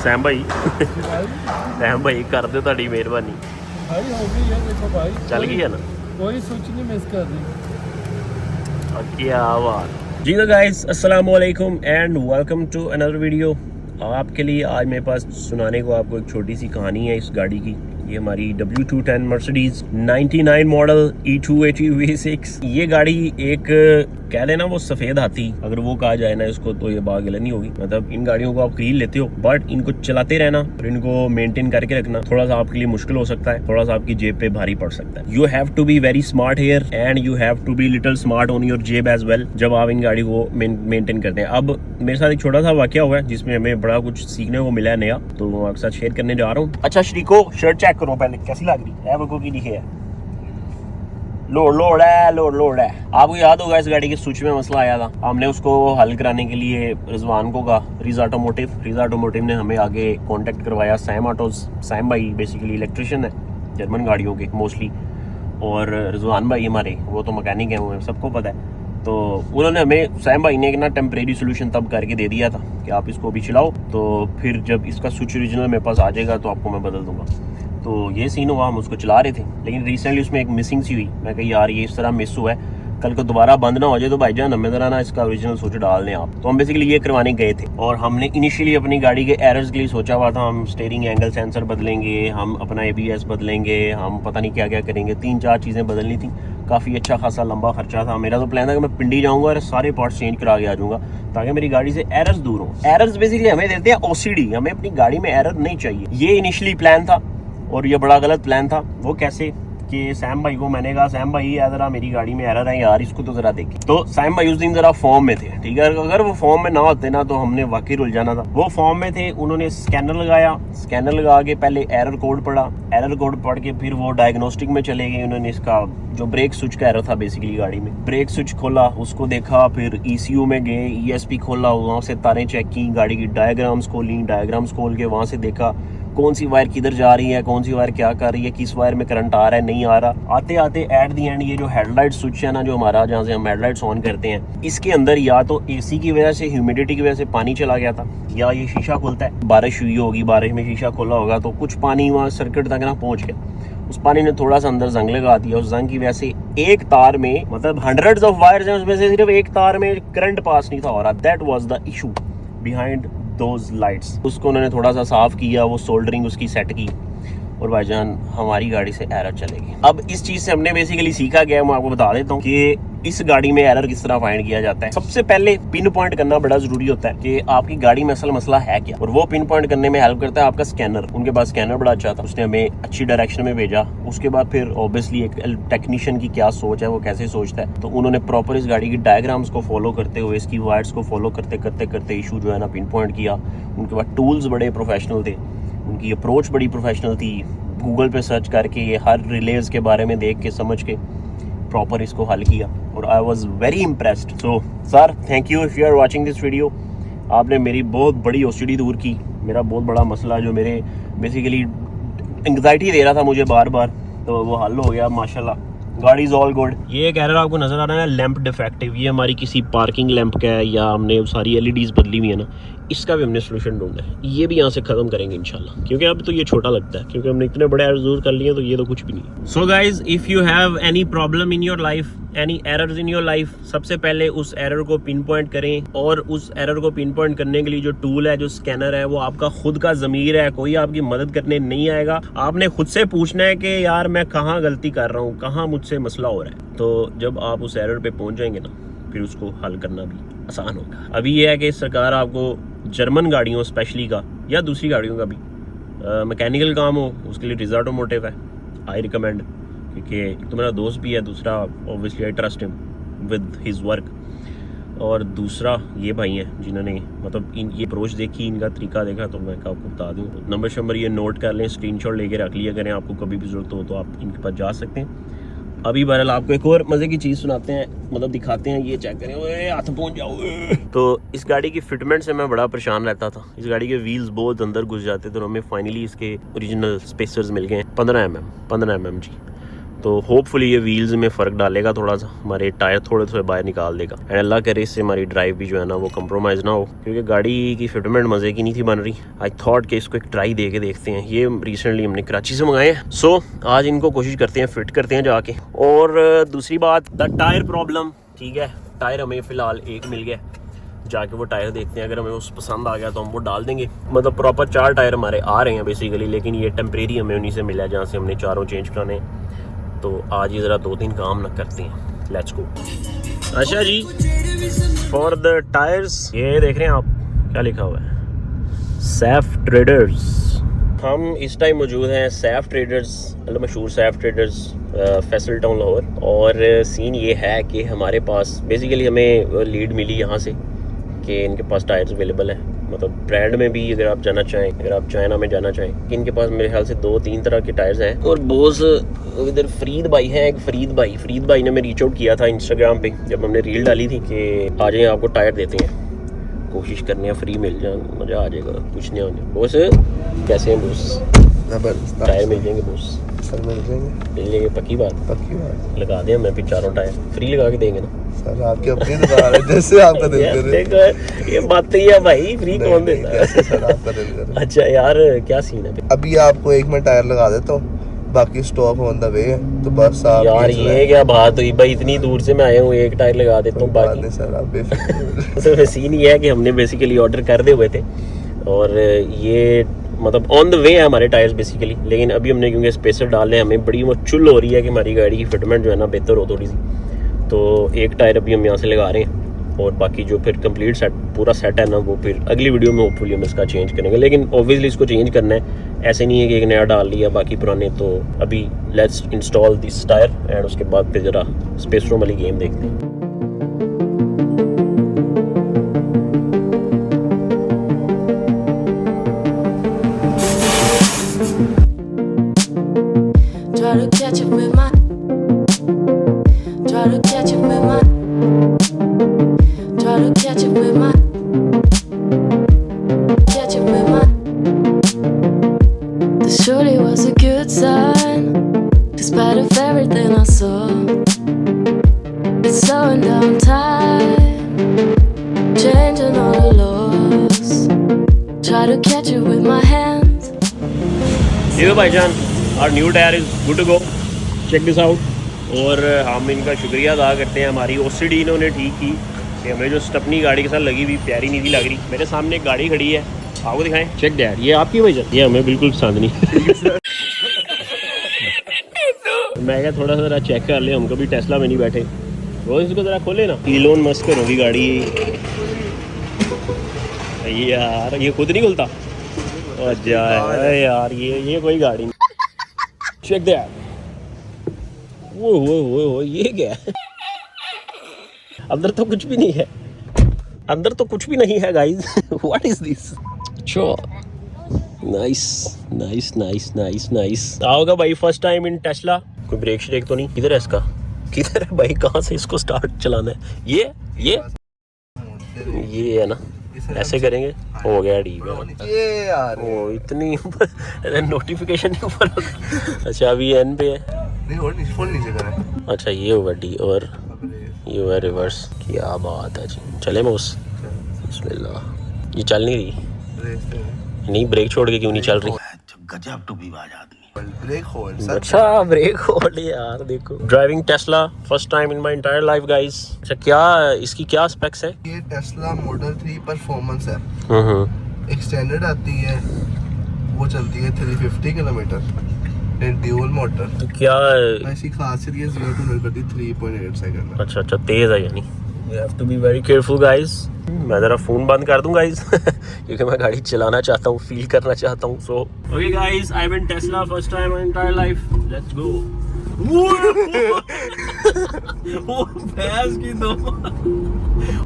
Sam भाई Sam भाई कर दो ताड़ी मेहरबानी भाई हो गई है, देखो भाई चल गई है ना, कोई स्विच नहीं मिस कर रही। क्या बात। जी तो गाइस अस्सलाम वालेकुम and welcome to another video. आपके लिए आज मेरे पास सुनाने को आपको एक छोटी सी कहानी है इस गाड़ी की। ये हमारी W210 Mercedes 99 model E280 V6। ये गाड़ी एक कह लेना वो सफेद हाथी अगर वो कहा जाए ना इसको तो ये बात गलत नहीं होगी। मतलब इन गाड़ियों को आप खरीद लेते हो बट इनको चलाते रहना और इनको मेंटेन करके रखना थोड़ा सा आपके लिए मुश्किल हो सकता है, थोड़ा सा आपकी जेब पे भारी पड़ सकता है। You have to be very smart here and you have to be little smart on your जेब एज वेल जब आप इन गाड़ी को मेंटेन करते हैं। अब मेरे साथ एक छोटा सा वाकया हुआ है जिसमें हमें बड़ा कुछ सीखने को मिला है नया, तो वो आपके साथ शेयर करने जा रहा हूँ। अच्छा श्रीको शर्ट चेक करो पहले कैसी लग रही है, वो की दिखे है लोड है। आपको याद होगा इस गाड़ी के स्विच में मसला आया था, हमने उसको हल कराने के लिए रिजवान को कहा, रिज ऑटोमोटिव ने हमें आगे कांटेक्ट करवाया। सैम भाई बेसिकली इलेक्ट्रिशियन है जर्मन गाड़ियों के मोस्टली, और रिजवान भाई हमारे वो तो मैकेनिक है, वो सबको पता है। तो उन्होंने हमें सैम भाई ने एक ना टेम्परेरी सोल्यूशन तब करके दे दिया था कि आप इसको अभी चलाओ, तो फिर जब इसका स्विच ओरिजिनल मेरे पास आ जाएगा तो आपको मैं बदल दूंगा। तो ये सीन हुआ, हम उसको चला रहे थे लेकिन रिसेंटली उसमें एक मिसिंग सी हुई। मैं कही यार ये इस तरह मिस हुआ है, कल को दोबारा बंद ना हो जाए तो भाईजान हमें ज़रा ना इसका ओरिजिनल स्विच डाल दें आप। तो हम बेसिकली ये करवाने गए थे और हमने इनिशियली अपनी गाड़ी के एरर्स के लिए सोचा हुआ था, हम स्टीयरिंग एंगल सेंसर बदलेंगे, हम अपना ABS बदलेंगे, हम पता नहीं क्या क्या करेंगे, 3-4 चीज़ें बदलनी थी। काफ़ी अच्छा खासा लंबा खर्चा था। मेरा तो प्लान था कि मैं पिंडी जाऊँगा और सारे पार्ट्स चेंज करा के आ जाऊँगा ताकि मेरी गाड़ी से एरर्स दूर हो। एरर्स बेसिकली हमें देते हैं OCD, हमें अपनी गाड़ी में एरर नहीं चाहिए। ये इनिशियली प्लान था और ये बड़ा गलत प्लान था। वो कैसे कि सैम भाई को मैंने कहा सैम भाई यार जरा मेरी गाड़ी में एरर है यार, इसको तो जरा देखें। तो सैम भाई उस दिन जरा फॉर्म में थे, ठीक है, अगर वो फॉर्म में ना होते ना तो हमने वाकई रुल जाना था। वो फॉर्म में थे, उन्होंने स्कैनर लगा के पहले एरर कोड पढ़ा, एरर कोड पढ़ के फिर वो डायग्नोस्टिक में चले गए। उन्होंने इसका जो ब्रेक स्विच का एरर था बेसिकली गाड़ी में, ब्रेक स्विच खोला, उसको देखा, फिर ECU में गए, ESP खोला, वहाँ से तारें चेक की, गाड़ी की डायग्राम्स खोल के वहाँ से देखा कौन सी वायर किधर जा रही है, कौन सी वायर क्या कर रही है, किस वायर में करंट आ रहा है नहीं आ रहा। आते आते एट दी एंड ये जो हेडलाइट स्विच है ना जो हमारा, जहाँ से हम हेडलाइट्स ऑन करते हैं, इसके अंदर या तो AC की वजह से, ह्यूमिडिटी की वजह से पानी चला गया था, या ये शीशा खुलता है, बारिश हुई होगी, बारिश में शीशा खोला होगा तो कुछ पानी वहाँ सर्किट तक ना पहुँच गया। उस पानी ने थोड़ा सा अंदर जंग लगा दिया, उस जंग की वजह से एक तार में, मतलब हंड्रेड्स ऑफ वायर्स हैं उसमें से सिर्फ एक तार में करंट पास नहीं था हो रहा। That was the issue behind those lights. उसको उन्होंने थोड़ा सा साफ किया, वो सोल्डरिंग उसकी सेट की और भाईजान हमारी गाड़ी से एरर चलेगी। अब इस चीज से हमने बेसिकली सीखा गया, मैं आपको बता देता हूँ कि इस गाड़ी में एरर किस तरह फाइंड किया जाता है। सबसे पहले पिन पॉइंट करना बड़ा जरूरी होता है कि आपकी गाड़ी में असल मसला है क्या, और वो पिन पॉइंट करने में हेल्प करता है आपका स्कैनर। उनके पास स्कैनर बड़ा अच्छा था, उसने हमें अच्छी डायरेक्शन में भेजा। उसके बाद फिर ऑब्वियसली एक टेक्नीशियन की क्या सोच है, वो कैसे सोचता है, तो उन्होंने प्रॉपर इस गाड़ी की डायग्राम्स को फॉलो करते हुए, इसकी वायर्स को फॉलो करते इशू जो है ना पिन पॉइंट किया। उनके बाद टूल्स बड़े प्रोफेशनल थे, उनकी अप्रोच बड़ी प्रोफेशनल थी। गूगल पे सर्च करके ये हर रिलेज के बारे में देख के समझ के प्रॉपर इसको हल किया और I was very impressed. So sir thank you if you are watching this video. आपने मेरी बहुत बड़ी OCD दूर की, मेरा बहुत बड़ा मसला जो मेरे बेसिकली एंग्जाइटी दे रहा था मुझे बार बार, तो वो हल हो गया माशाल्लाह। गाड़ी इज ऑल गुड। ये एक एरर आपको नजर आ रहा है ना, लैंप डिफेक्टिव, ये हमारी किसी पार्किंग लैंप का है या हमने सारी LEDs बदली हुई है ना, इसका भी हमने सोल्यूशन ढूंढना है। ये भी यहाँ से खत्म करेंगे इंशाल्लाह, क्योंकि अब तो ये छोटा लगता है, क्योंकि हमने इतने बड़े एरर्स दूर कर लिए तो ये तो कुछ भी नहीं। So guys if you have any problem in your life, any errors in your life, सबसे पहले उस एरर को पिन पॉइंट करें, और उस एरर को पिन पॉइंट करने के लिए जो टूल है, जो स्कैनर है, वो आपका खुद का ज़मीर है, कोई आपकी मदद करने नहीं आएगा। आपने खुद से पूछना है कि यार मैं कहाँ गलती कर रहा हूँ, कहाँ मुझसे मसला हो रहा है। तो जब आप उस एरर पे पहुंच जाएंगे ना, फिर उसको हल करना भी आसान होगा। अभी ये है कि सरकार आपको जर्मन गाड़ियों स्पेशली का या दूसरी गाड़ियों का भी मैकेनिकल काम हो, उसके लिए रिज ऑटोमोटिव है, आई रिकमेंड, क्योंकि एक तो मेरा दोस्त भी है, दूसरा obviously I trust him with his work, और दूसरा ये भाई हैं जिन्होंने मतलब ये अप्रोच देखी, इनका तरीका देखा, तो मैं आपको बता दूँ। नंबर शंबर ये नोट कर लें, स्क्रीनशॉट लेके रख लिया करें, आपको कभी भी ज़रूरत हो तो आप इनके पास जा सकते हैं। अभी बहरहाल आपको एक और मज़े की चीज़ सुनाते हैं, मतलब दिखाते हैं, ये चेक करें, ओए हाथ पहुंच जाओ। तो इस गाड़ी की फिटमेंट से मैं बड़ा परेशान रहता था। इस गाड़ी के व्हील्स बहुत अंदर घुस जाते थे और हमें फाइनली इसके ओरिजिनल स्पेसर्स मिल गए हैं 15 mm जी। तो होपफुली ये व्हील्स में फ़र्क डालेगा थोड़ा सा, हमारे टायर थोड़े थोड़े बाहर निकाल देगा एंड अल्लाह करे इससे हमारी ड्राइव भी जो है ना वो कंप्रोमाइज़ ना हो, क्योंकि गाड़ी की फिटमेंट मज़े की नहीं थी बन रही। आई थॉट कि इसको एक ट्राई दे के देखते हैं। ये रिसेंटली हमने कराची से मंगाए हैं, सो आज इनको कोशिश करते हैं फिट करते हैं जाके। और दूसरी बात, द टायर प्रॉब्लम, ठीक है, टायर हमें फ़िलहाल एक मिल गया, जाके वो टायर देखते हैं, अगर हमें उस पसंद आ गया तो हम वो डाल देंगे। मतलब प्रॉपर 4 टायर हमारे आ रहे हैं बेसिकली, लेकिन ये टेम्परेरी हमें उन्हीं से मिला है जहाँ से हमने चारों चेंज कराने। तो आज ही ज़रा 2-3 काम ना करते हैं, लेट्स गो। अच्छा जी, फॉर द टायर्स ये देख रहे हैं आप क्या लिखा हुआ है, सैफ ट्रेडर्स। हम इस टाइम मौजूद हैं सैफ ट्रेडर्स, मशहूर सैफ ट्रेडर्स फैसल टाउन लाहौर। और सीन ये है कि हमारे पास बेसिकली हमें लीड मिली यहाँ से कि इनके पास टायर्स अवेलेबल है, मतलब ब्रांड में भी अगर आप जाना चाहें, अगर आप चाइना में जाना चाहें, कि इनके पास मेरे ख्याल से 2-3 तरह के टायर्स हैं। और बोस इधर फरीद भाई हैं, एक फरीद भाई ने मैं रीच आउट किया था इंस्टाग्राम पे जब हमने रील डाली थी कि आ जाएं आपको टायर देते हैं, कोशिश करने हैं फ्री मिल जाए, मज़ा आ जाएगा, कुछ नहीं होने। बोस कैसे हैं बोस? टायर मिल जाएंगे बोस? सर मिल जाएंगे, पक्की बात लगा दें, मैं फिर 4 टायर फ्री लगा के देंगे ना सर। आपकी अपनी दुकान है, जैसे आपका दिल करे। ये बात तो है भाई, फ्री कौन देता है? सर आपका दिल करे। अच्छा यार, क्या सीन है? अभी आपको एक मैं टायर लगा देता हूँ, बाकी स्टॉप ऑन द वे है, तो बस आप यार ये क्या बात हुई भाई, इतनी दूर से मैं आया हूँ, एक टायर लगा देता हूँ बाकी। सर आप बेफिक्र। सर सीन ये है कि हमने बेसिकली ऑर्डर कर दे हुए थे और ये मतलब ऑन द वे है हमारे टायर्स बेसिकली, लेकिन अभी हमने क्योंकि स्पेसर डाले, हमें बड़ी वो चुल हो रही है कि हमारी गाड़ी की फिटमेंट जो है ना बेहतर हो थोड़ी सी, तो एक टायर अभी हम यहाँ से लगा रहे हैं और बाकी जो फिर कंप्लीट सेट पूरा सेट है ना वो फिर अगली वीडियो में होपफुली हम इसका चेंज करेंगे। लेकिन ऑब्वियसली इसको चेंज करना है, ऐसे नहीं है कि एक नया डाल लिया बाकी पुराने। तो अभी let's install this tyre and उसके बाद फिर ज़रा स्पेस रूम वाली गेम देखते हैं। Surely was a good sign, despite of everything I saw. It's slowing down time, changing all the laws. Try to catch it with my hands. देखो भाईजान, our new tire is good to go. Check this out. और हम इनका शुक्रिया अदा करते हैं, हमारी OCD इन्होंने ठीक की कि हमें जो स्टपनी गाड़ी के साथ लगी हुई प्यारी नहीं थी लग रही। मेरे सामने एक गाड़ी खड़ी है, आपको दिखाएं, चेक दैट, ये आपकी वजह, ये हमें बिल्कुल पसंद नहीं। मैं क्या थोड़ा सा ज़रा चेक कर ले, हम कभी टेस्ला में नहीं बैठे। रोज इसको ज़रा खोले ना, इलोन मस्क होगी गाड़ी यार, ये खुद नहीं खुलता। अच्छा यार, ये कोई गाड़ी नहीं। चेक दैट, वो ये क्या है? अंदर तो कुछ भी नहीं है, अंदर तो कुछ भी नहीं है guys. What is this? Nice. आओगा भाई फर्स्ट टाइम इन टेस्ला। कोई ब्रेक श्रेक तो नहीं? किधर है इसका? किधर है भाई? कहाँ से इसको स्टार्ट चलाना है? ये है ना, ऐसे करेंगे, हो गया डी ये यार ओ इतनी नोटिफिकेशन नहीं ऊपर। अच्छा अभी एन पे है, नहीं और नीचे करें। अच्छा ये होगा डी और ये हुआ रिवर्स। क्या बात है जी, चले मोस, बिस्मिल्लाह। ये चल नहीं रही, नहीं ब्रेक छोड़ के क्यों नहीं चल रही? गजब टू बी बाज आदमी। Brake hold. अच्छा ब्रेक होल्ड यार, देखो driving Tesla first time in my entire life guys. अच्छा क्या इसकी क्या स्पेक्स है? ये टेस्ला मॉडल 3 परफॉर्मेंस है। एक्सटेंडेड आती है, वो चलती है 350 किलोमीटर, ड्यूल मोटर। तो क्या ऐसी खासियत ये 0 to 100 करती 3.8 सेकंड में। अच्छा तेज है यानी। You have to be very careful guys। मैं ज़रा फ़ोन बंद कर दूँ गाइस क्योंकि मैं गाड़ी चलाना चाहता हूँ, फील करना चाहता हूँ। So okay guys, I am in Tesla first time in entire life, let's go. वो भैंस की दो,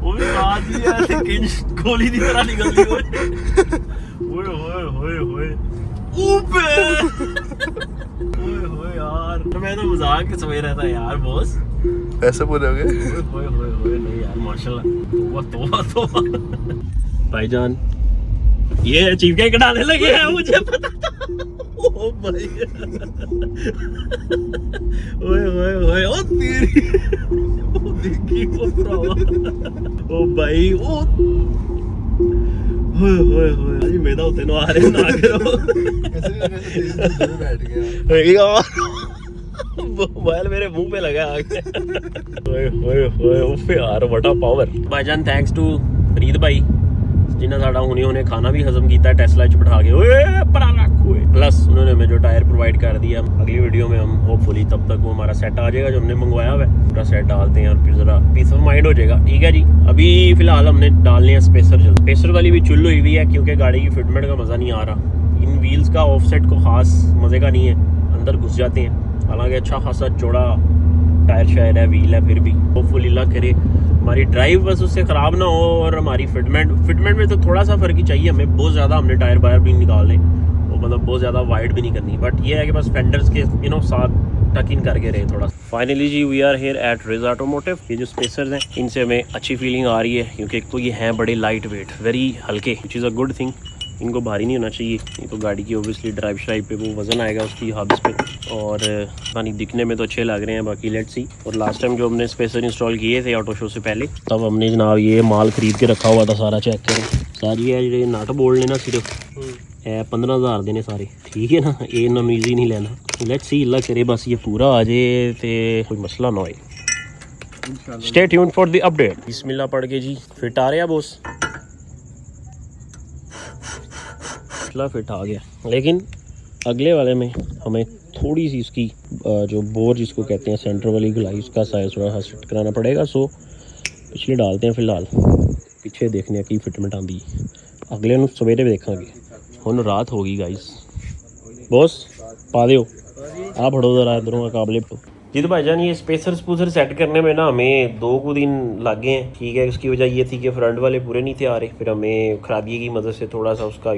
वो भी साथ ही ऐसे किंच गोली की तरह निकल रही है। ओए ओए यार, मैं तो मजाक के समझ रहा था यार बॉस। ऐसे बोलोगे? नहीं यार माशाल्लाह, तोबा भाईजान, ये अचीव क्या कटाने लगे हैं, मुझे पता था। ओ भाई ओए ओए ओए ओ तेरी ओ देखी ओ भरावा ओ भाई ओ ओए ओए ओए मैं तो तेनो आ रहे ना करो कैसे भी बैठ गया यार मोबाइल मेरे मुंह पे लगा आके ओए ओए ओए उफ यार व्हाट अ पावर भाईजान थैंक्स टू फरीद भाई जिन्हें साड़ा हुने खाना भी हजम किया टेस्ला च बिठा के ओए परा रखोए प्लस उन्होंने हमें जो टायर प्रोवाइड कर दिया अगली वीडियो में हम होपफुली तब तक वो हमारा सेट आ जाएगा जो हमने मंगवाया हुआ है पूरा सेट डालते हैं और फिर जरा पीस ऑफ माइंड हो जाएगा ठीक है जी अभी फिलहाल हमने डालने हैं स्पेसर वाली भी चुल हुई है क्योंकि गाड़ी की फिटमेंट का मज़ा नहीं आ रहा इन व्हील्स का ऑफसेट को खास मज़े का नहीं है अंदर घुस जाते हैं हालांकि अच्छा खासा चौड़ा टायर शायर है व्हील है फिर भी होपफुली अल्लाह करे हमारी ड्राइव बस उससे ख़राब ना हो और हमारी फिटमेंट में तो थोड़ा सा फ़र्क ही चाहिए हमें बहुत ज़्यादा हमने टायर बायर भी निकालने वो मतलब बहुत ज़्यादा वाइड भी नहीं करनी बट ये है कि बस फेंडर्स के साथ टक इन करके रहे थोड़ा फाइनली जी we are here at Ridge automotive ये जो स्पेसर्स हैं इनसे हमें अच्छी फीलिंग आ रही है क्योंकि एक तो ये हैं बड़े लाइट वेट वेरी हल्के which is a good thing इनको भारी नहीं होना चाहिए ये तो गाड़ी की ओबियसली ड्राइव श्राइव पे वो वज़न आएगा उसकी हब्स पे और पानी दिखने में तो अच्छे लग रहे हैं बाकी लेट्स सी और लास्ट टाइम जो हमने स्पेसर इंस्टॉल किए थे ऑटो शो से पहले तब हमने जनाब ये माल ख़रीद के रखा हुआ था सारा चेक करें सारी है जो नट बोल्ड ने ना सिर्फ 15,000 देने सारे ठीक है ना ये नमीज़ी नहीं लेना लेट्स सी अल्लाह करे बस ये पूरा आ जाए तो कोई मसला ना होए stay tuned for the update बिस्मिल्लाह पढ़ के जी फिट आ रहा है बॉस फिट आ गया लेकिन अगले वाले में हमें थोड़ी सी उसकी जो बोर जिसको कहते हैं सेंटर वाली गुलाई उसका साइज थोड़ा सा सेट कराना पड़ेगा सो पिछले डालते हैं फिलहाल पीछे देखने की फिटमेंट आती अगले ਨੂੰ सवेरे देखेंगे ਹੁਣ रात होगी गाइस बॉस पा दो आप फड़ो जरा इधरों काबले तो जी तो भाईजान ये स्पेसर सेट करने में ना हमें 2 दिन लग गए हैं ठीक है उसकी वजह ये थी कि फ्रंट वाले पूरे नहीं थे आ रहे फिर हमें खराबी की मदद से थोड़ा सा उसका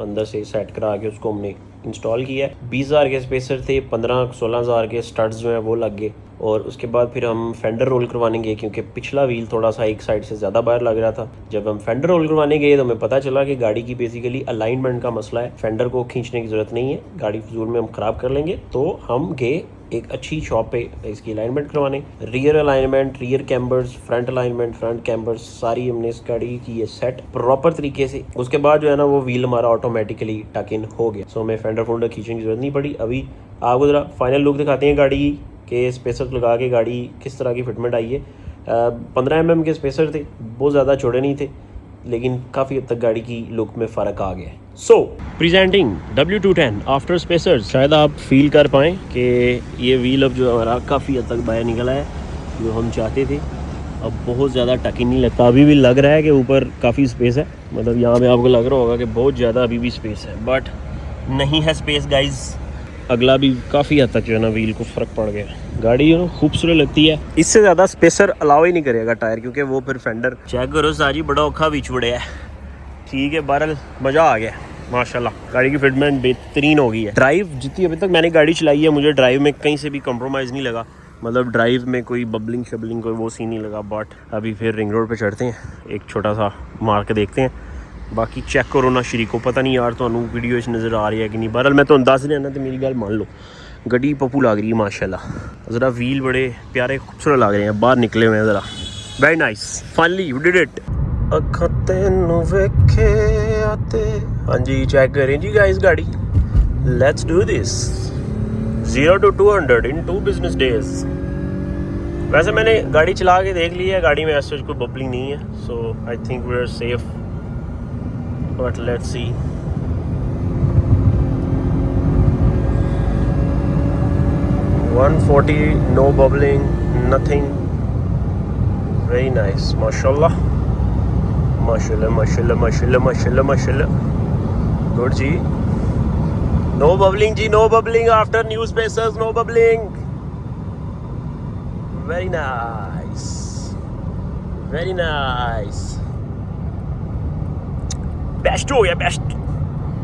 अंदर से सेट करा के उसको हमने इंस्टॉल किया है 20,000 के स्पेसर थे 15-16,000 के स्टड्स जो हैं वो लग गए और उसके बाद फिर हम फेंडर रोल करवाने गए क्योंकि पिछला व्हील थोड़ा सा एक साइड से ज़्यादा बाहर लग रहा था जब हम फेंडर रोल करवाने गए तो हमें पता चला कि गाड़ी की बेसिकली अलाइनमेंट का मसला है फेंडर को खींचने की ज़रूरत नहीं है गाड़ी फजूल में हम ख़राब कर लेंगे तो हम गए एक अच्छी शॉप पे इसकी अलाइनमेंट करवाने rear alignment rear Chambers front alignment front Chambers सारी हमने इस गाड़ी की ये सेट प्रॉपर तरीके से उसके बाद जो है ना वो व्हील हमारा ऑटोमेटिकली टक इन हो गया सो हमें फेंडर खींचने की जरूरत नहीं पड़ी अभी आपको ज़रा फाइनल लुक दिखाते हैं गाड़ी के स्पेसर लगा के गाड़ी किस तरह की फिटमेंट आई है 15 mm के स्पेसर थे बहुत ज़्यादा चौड़े नहीं थे लेकिन काफ़ी हद तक गाड़ी की लुक में फ़र्क आ गया है सो प्रेजेंटिंग W210 आफ्टर स्पेसर शायद आप फील कर पाएँ कि ये व्हील अब जो हमारा काफ़ी हद तक बाहर निकला है जो हम चाहते थे अब बहुत ज़्यादा टकी नहीं लगता अभी भी लग रहा है कि ऊपर काफ़ी स्पेस है मतलब यहाँ पे आपको लग रहा होगा कि बहुत ज़्यादा अभी भी स्पेस है बट नहीं है स्पेस गाइज अगला भी काफ़ी हद तक जो है ना व्हील को फ़र्क पड़ गया गाड़ी खूबसूरत लगती है इससे ज़्यादा स्पेसर अलाउ ही नहीं करेगा टायर क्योंकि वो फिर फेंडर चेक करो सारी बड़ा औखा बीच बड़े है ठीक है बहरहाल मज़ा आ गया माशाल्लाह गाड़ी की फिटमेंट बेहतरीन हो गई है ड्राइव जितनी अभी तक मैंने गाड़ी चलाई है मुझे ड्राइव में कहीं से भी कॉम्प्रोमाइज़ नहीं लगा मतलब ड्राइव में कोई बबलिंग शबलिंग कोई वो सीन नहीं लगा बट अभी फिर रिंग रोड पे चढ़ते हैं एक छोटा सा मार के देखते हैं बाकी चेक करो ना शरीको पता नहीं यार तो वीडियो नज़र आ रही है कि नहीं बहरहाल मैं तो दस रहा ना तो मेरी गल मान लो गड्डी पप्पू लग रही है माशाल्लाह ज़रा व्हील बड़े प्यारे खूबसूरत लग रहे हैं बाहर निकले हुए हैं ज़रा very nice finally you did it अखा तेनू वेखे आते हाँ जी चेक करें जी गाइस गाड़ी let's do this 0 to 200 in 2 business days वैसे मैंने गाड़ी चला के देख ली है गाड़ी में ऐसा कोई बबलिंग नहीं है so I think we are safe but let's see no bubbling nothing very nice mashallah mashallah mashallah mashallah mashallah mashallah good ji no bubbling after new spacers no bubbling very nice best हो गया best